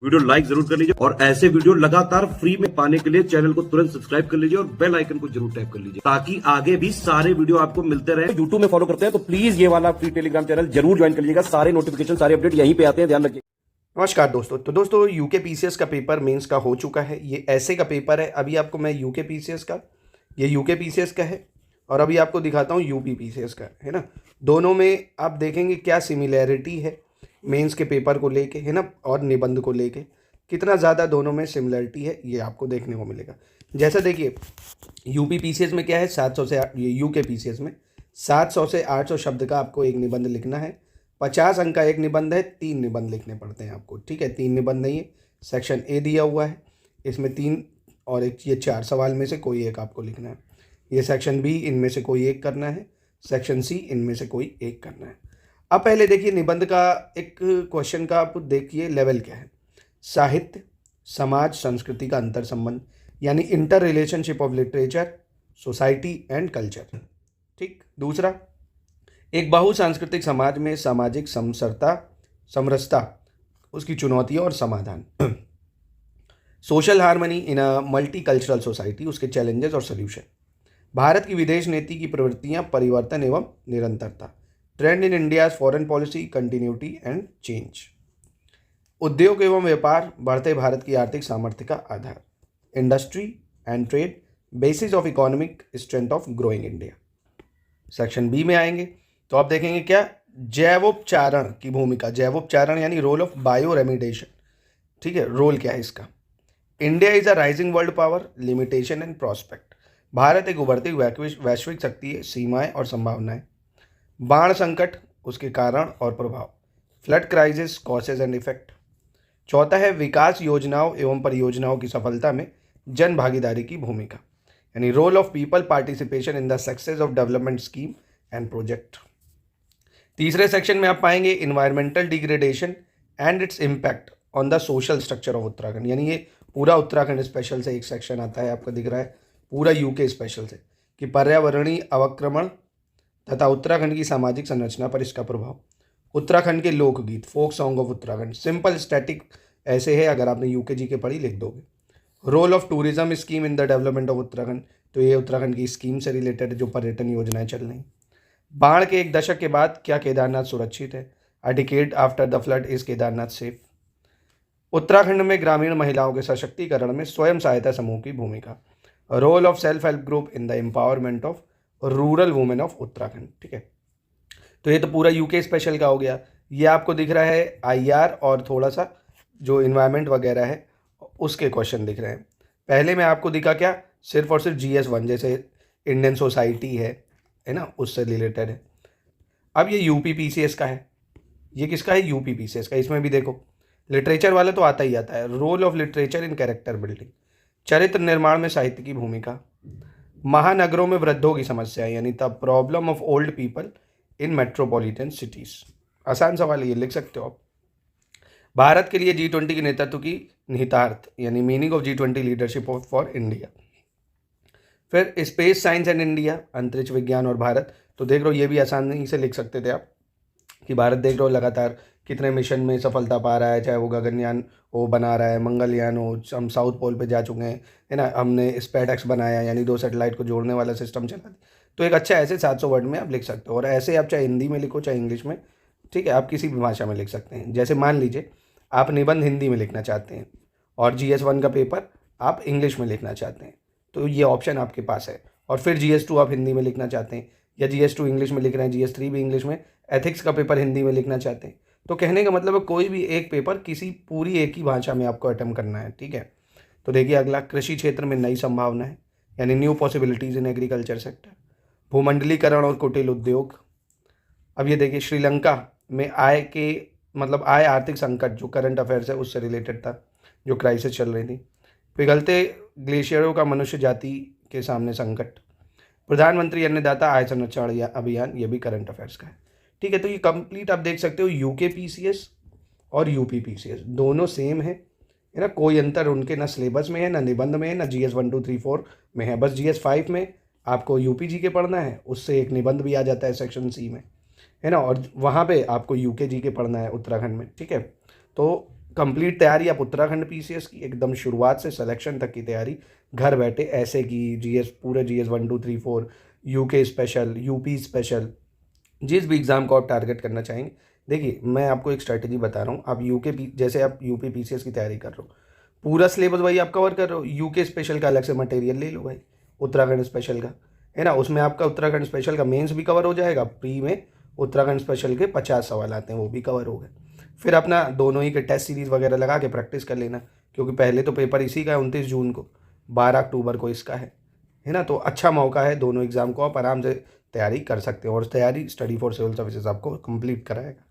Video like जरूर कर लीजिए और ऐसे वीडियो लगातार फ्री में पाने के लिए चैनल को तुरंत सब्सक्राइब कर लीजिए और बेल आइकन को जरूर टैप कर लीजिए ताकि आगे भी सारे वीडियो आपको मिलते रहे। यूट्यूब में फॉलो करते हैं तो प्लीज ये वाला फ्री टेलीग्राम चैनल जरूर ज्वाइन कर लीजिएगा। सारे नोटिफिकेशन सारे अपडेट यहीं पे आते हैं, ध्यान रखिए। नमस्कार दोस्तों। तो दोस्तों यूके पीसीएस का पेपर मेंस का हो चुका है। ये ऐसे का पेपर है। अभी आपको मैं यूके पीसीएस का, ये यूके पीसीएस का है और अभी आपको दिखाता हूँ यूपी पीसीएस का, है ना। दोनों में आप देखेंगे क्या सिमिलैरिटी है मेंस के पेपर को लेके, है ना, और निबंध को लेके कितना ज़्यादा दोनों में सिमिलैरिटी है ये आपको देखने को मिलेगा। जैसा देखिए यूपी पीसीएस में क्या है, 700 से ये यूके पीसीएस में 700 से 800 शब्द का आपको एक निबंध लिखना है। 50 अंक का एक निबंध है, 3 निबंध लिखने पड़ते हैं आपको, ठीक है। 3 निबंध नहीं है, सेक्शन ए दिया हुआ है, इसमें 3 और एक, ये 4 सवाल में से कोई एक आपको लिखना है। ये सेक्शन बी, इनमें से कोई एक करना है। सेक्शन सी, इनमें से कोई एक करना है। अब पहले देखिए निबंध का एक क्वेश्चन का आप देखिए लेवल क्या है। साहित्य, समाज, संस्कृति का अंतर संबंध, यानी inter relationship of literature, society and culture, ठीक। दूसरा, एक बहुसांस्कृतिक समाज में सामाजिक समरसता, उसकी चुनौतियाँ और समाधान। Social harmony in a multi cultural society, उसके चैलेंजेस और सोल्यूशन। भारत की विदेश नीति की प्रवृत्तियाँ, परिवर्तन एवं निरंतरता। Trend in India's foreign policy, continuity and change. उद्योग एवं व्यापार, बढ़ते भारत की आर्थिक सामर्थ्य का आधार। Industry and trade, basis of economic strength of growing India. Section B में आएंगे तो आप देखेंगे क्या, जैवोपचारण की भूमिका, जैवोपचारण यानी रोल ऑफ बायो रेमिडेशन, ठीक है। रोल क्या है इसका। India is a rising world power, limitation and prospect. Bharat एक उभरती वैश्विक शक्ति है, सीमाएं और संभावनाएं। बाढ़ संकट, उसके कारण और प्रभाव। Flood crisis, causes and effect. चौथा है विकास योजनाओं एवं परियोजनाओं की सफलता में जन भागीदारी की भूमिका, यानी role of people participation in the success of development scheme and project. तीसरे सेक्शन में आप पाएंगे environmental degradation and its impact on the social structure of Uttarakhand, यानी ये पूरा उत्तराखंड स्पेशल से एक सेक्शन आता है, आपको दिख रहा है पूरा यूके स्पेशल से, कि पर्यावरणीय अवक्रमण तथा उत्तराखंड की सामाजिक संरचना पर इसका प्रभाव। उत्तराखंड के लोकगीत, folk song of Uttarakhand, simple static ऐसे है, अगर आपने यूके जी के पढ़ी लिख दोगे। Role of tourism scheme in the development of Uttarakhand, तो ये उत्तराखंड की स्कीम से रिलेटेड जो पर्यटन योजनाएं चल रही। बाढ़ के 1 दशक के बाद क्या केदारनाथ सुरक्षित है, अ decade after the flood is Kedarnath safe. Uttarakhand में ग्रामीण महिलाओं के सशक्तिकरण में स्वयं सहायता समूह की भूमिका। Role of self help group in the empowerment of rural women of Uttarakhand, ठीक है। तो ये तो पूरा यूके स्पेशल का हो गया। ये आपको दिख रहा है आईआर और थोड़ा सा जो इन्वायरमेंट वगैरह है उसके क्वेश्चन दिख रहे हैं। पहले में आपको दिखा क्या, सिर्फ और सिर्फ GS1 जैसे इंडियन सोसाइटी है ना, उससे रिलेटेड है। अब ये यूपी पीसीएस का है। ये किसका है, यूपी पीसीएस का। इसमें भी देखो लिटरेचर वाला तो आता ही आता है। Role of literature in character building, चरित्र निर्माण में साहित्य की भूमिका। महानगरों में वृद्धों की समस्या, यानी the problem of old people in metropolitan cities. आसान सवाल ये लिख सकते हो आप। भारत के लिए G20 के नेतृत्व की निहितार्थ, यानी meaning of G20 leadership for India. फिर स्पेस साइंस एंड इंडिया, अंतरिक्ष विज्ञान और भारत। तो देख रहे हो ये भी आसानी से लिख सकते थे आप कि भारत देख रहे हो लगातार कितने मिशन में सफलता पा रहा है, चाहे वो गगनयान वो बना रहा है, मंगलयान हो, हम साउथ पोल पे जा चुके हैं, है ना, हमने स्पेसएक्स बनाया यानी 2 सैटेलाइट को जोड़ने वाला सिस्टम चला। तो एक अच्छा ऐसे 700 वर्ड में आप लिख सकते हो, और ऐसे आप चाहे हिंदी में लिखो चाहे इंग्लिश में, ठीक है, आप किसी भी भाषा में लिख सकते हैं। जैसे मान लीजिए आप निबंध हिंदी में लिखना चाहते हैं और GS1 का पेपर आप इंग्लिश में लिखना चाहते हैं, तो ये ऑप्शन आपके पास है। और फिर GS2 आप हिंदी में लिखना चाहते हैं या GS2 इंग्लिश में लिख रहे हैं, GS3 भी इंग्लिश में, एथिक्स का पेपर हिंदी में लिखना चाहते हैं। तो कहने का मतलब है कोई भी एक पेपर किसी पूरी एक ही भाषा में आपको अटेम्प्ट करना है, ठीक है। तो देखिए अगला, कृषि क्षेत्र में नई संभावना है, यानी new possibilities in agriculture sector. भूमंडलीकरण और कुटीर उद्योग। अब ये देखिए श्रीलंका में आय आर्थिक संकट जो करंट अफेयर्स है उससे रिलेटेड था, जो क्राइसिस चल रही थी। पिघलते ग्लेशियरों का मनुष्य जाति के सामने संकट। प्रधानमंत्री अन्नदाता आय संरक्षण अभियान, ये भी करंट अफेयर्स का है, ठीक है। तो ये कंप्लीट आप देख सकते हो यूके पीसीएस और यूपी पीसीएस दोनों सेम है ना, कोई अंतर उनके ना सिलेबस में है, ना निबंध में है, ना GS1 2 3 4 में है। बस GS5 में आपको यूपी जी के पढ़ना है, उससे एक निबंध भी आ जाता है सेक्शन सी में, है ना, और वहाँ पे आपको यूके जी के पढ़ना है उत्तराखंड में, ठीक है। तो कंप्लीट तैयारी आप उत्तराखंड पीसीएस की एकदम शुरुआत से सिलेक्शन तक की तैयारी घर बैठे ऐसे की, जीएस पूरे GS 1 2 3 4, UK special, UP special, जिस भी एग्ज़ाम को आप टारगेट करना चाहेंगे। देखिए मैं आपको एक स्ट्रैटेजी बता रहा हूँ, आप जैसे आप यूपी पीसीएस की तैयारी कर रहे हो, पूरा सिलेबस भाई आप कवर कर रहे हो, यूके स्पेशल का अलग से मटेरियल ले लो भाई, उत्तराखंड स्पेशल का, है ना, उसमें आपका उत्तराखंड स्पेशल का मेंस भी कवर हो जाएगा, प्री में उत्तराखंड स्पेशल के 50 सवाल आते हैं वो भी कवर हो गए। फिर अपना दोनों ही के टेस्ट सीरीज़ वगैरह लगा के प्रैक्टिस कर लेना, क्योंकि पहले तो पेपर इसी का है 29 जून को, 12 अक्टूबर को इसका है ना। तो अच्छा मौका है, दोनों एग्ज़ाम को आप आराम से तैयारी कर सकते हो और तैयारी स्टडी फॉर सिविल सर्विसेज आपको कंप्लीट कराएगा।